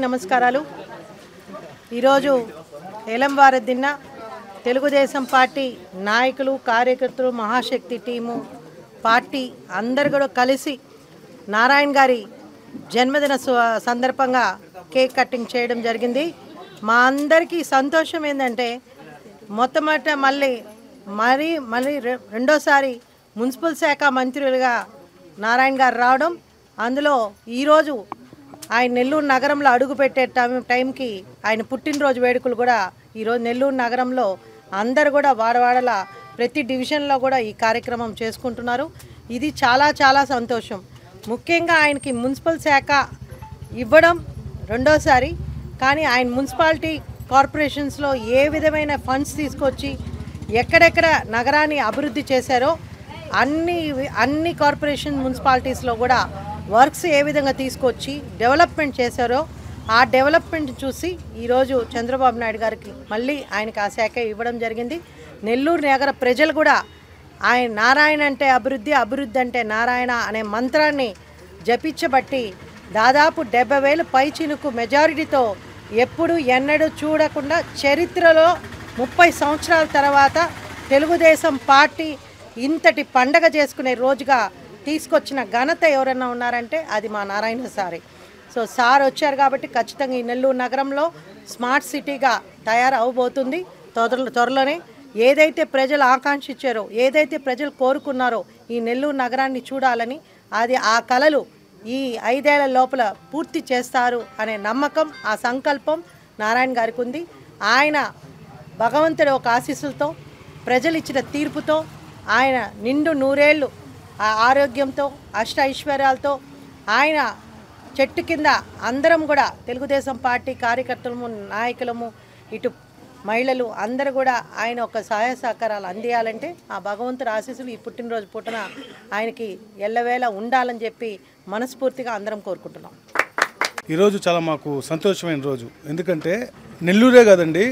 నమస్కారాలు. ఈరోజు ఏలంవార దిన తెలుగుదేశం పార్టీ నాయకులు, కార్యకర్తలు, మహాశక్తి టీము, పార్టీ అందరు కూడా కలిసి నారాయణ గారి జన్మదిన సందర్భంగా కేక్ కటింగ్ చేయడం జరిగింది. మా అందరికీ సంతోషం ఏంటంటే మొట్టమొదట మళ్ళీ రెండోసారి మున్సిపల్ శాఖ మంత్రులుగా నారాయణ గారు రావడం, అందులో ఈరోజు ఆయన నెల్లూరు నగరంలో అడుగుపెట్టే టైంకి ఆయన పుట్టినరోజు వేడుకలు కూడా ఈరోజు నెల్లూరు నగరంలో అందరు కూడా వాడవాడల ప్రతి డివిజన్లో కూడా ఈ కార్యక్రమం చేసుకుంటున్నారు. ఇది చాలా చాలా సంతోషం. ముఖ్యంగా ఆయనకి మున్సిపల్ శాఖ ఇవ్వడం రెండోసారి, కానీ ఆయన మున్సిపాలిటీ కార్పొరేషన్స్లో ఏ విధమైన ఫండ్స్ తీసుకొచ్చి ఎక్కడెక్కడ నగరాన్ని అభివృద్ధి చేశారో అన్ని కార్పొరేషన్ మున్సిపాలిటీస్లో కూడా వర్క్స్ ఏ విధంగా తీసుకొచ్చి డెవలప్మెంట్ చేశారో ఆ డెవలప్మెంట్ చూసి ఈరోజు చంద్రబాబు నాయుడు గారికి మళ్ళీ ఆయనకి ఆ శాఖ ఇవ్వడం జరిగింది. నెల్లూరు నగర ప్రజలు కూడా ఆయన నారాయణ అంటే అభివృద్ధి, అభివృద్ధి అంటే నారాయణ అనే మంత్రాన్ని జపించబట్టి దాదాపు 70,000 పైచినుకు మెజారిటీతో ఎప్పుడు ఎన్నడూ చూడకుండా చరిత్రలో 30 సంవత్సరాల తర్వాత తెలుగుదేశం పార్టీ ఇంతటి పండగ చేసుకునే రోజుగా తీసుకొచ్చిన ఘనత ఎవరైనా ఉన్నారంటే అది మా నారాయణ సారే. సో సార్ వచ్చారు కాబట్టి ఖచ్చితంగా ఈ నెల్లూరు నగరంలో స్మార్ట్ సిటీగా తయారవబోతుంది. త్వరలోనే ఏదైతే ప్రజలు ఆకాంక్షించారో, ఏదైతే ప్రజలు కోరుకున్నారో ఈ నెల్లూరు నగరాన్ని చూడాలని, అది ఆ కలలు ఈ 5 ఏళ్ల లోపల పూర్తి చేస్తారు అనే నమ్మకం, ఆ సంకల్పం నారాయణ గారికి ఉంది. ఆయన భగవంతుడి ఒక ఆశీస్సులతో, ప్రజలు ఇచ్చిన తీర్పుతో, ఆయన నిండు 100 ఏళ్ళు ఆరోగ్యంతో, అష్ట ఐశ్వర్యాలతో, ఆయన చెట్టు కింద అందరం కూడా తెలుగుదేశం పార్టీ కార్యకర్తలము, నాయకులము, ఇటు మహిళలు అందరూ కూడా ఆయన ఒక సహాయ సహకారాలు అందియాలంటే ఆ భగవంతుడి ఆశీస్సులు ఈ పుట్టినరోజు పూటన ఆయనకి ఎల్లవేళ ఉండాలని చెప్పి మనస్ఫూర్తిగా అందరం కోరుకుంటున్నాం. ఈరోజు చాలా మాకు సంతోషమైన రోజు. ఎందుకంటే నెల్లూరే కాదండి,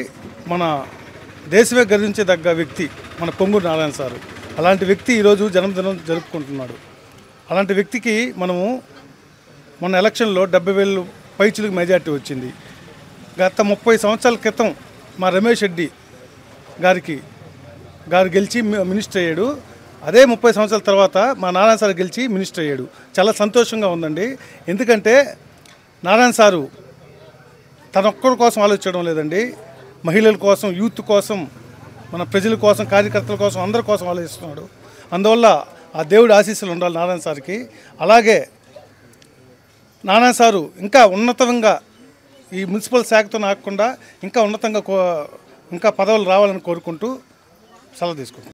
మన దేశమే గర్వించదగ్గ వ్యక్తి మన పొంగూరు నారాయణ సారు. అలాంటి వ్యక్తి ఈరోజు జన్మదినం జరుపుకుంటున్నాడు. అలాంటి వ్యక్తికి మనము మొన్న ఎలక్షన్లో 70,000 పైచులకు మెజార్టీ వచ్చింది. గత 30 సంవత్సరాల క్రితం మా రమేష్ రెడ్డి గారు గెలిచి మినిస్టర్ అయ్యాడు. అదే 30 సంవత్సరాల తర్వాత మా నారాయణ సార్ గెలిచి మినిస్టర్ అయ్యాడు. చాలా సంతోషంగా ఉందండి. ఎందుకంటే నారాయణ సారు తన ఒక్కరి కోసం ఆలోచించడం లేదండి, మహిళల కోసం, యూత్ కోసం, మన ప్రజల కోసం, కార్యకర్తల కోసం, అందరి కోసం ఆలోచిస్తున్నాడు. అందువల్ల ఆ దేవుడి ఆశీస్సులు ఉండాలి నారాయణ సార్కి. అలాగే నారాయణ సారు ఇంకా ఉన్నతంగా ఈ మున్సిపల్ శాఖతో నాకుండా ఇంకా ఉన్నతంగా ఇంకా పదవులు రావాలని కోరుకుంటూ సెలవు తీసుకుంటాం.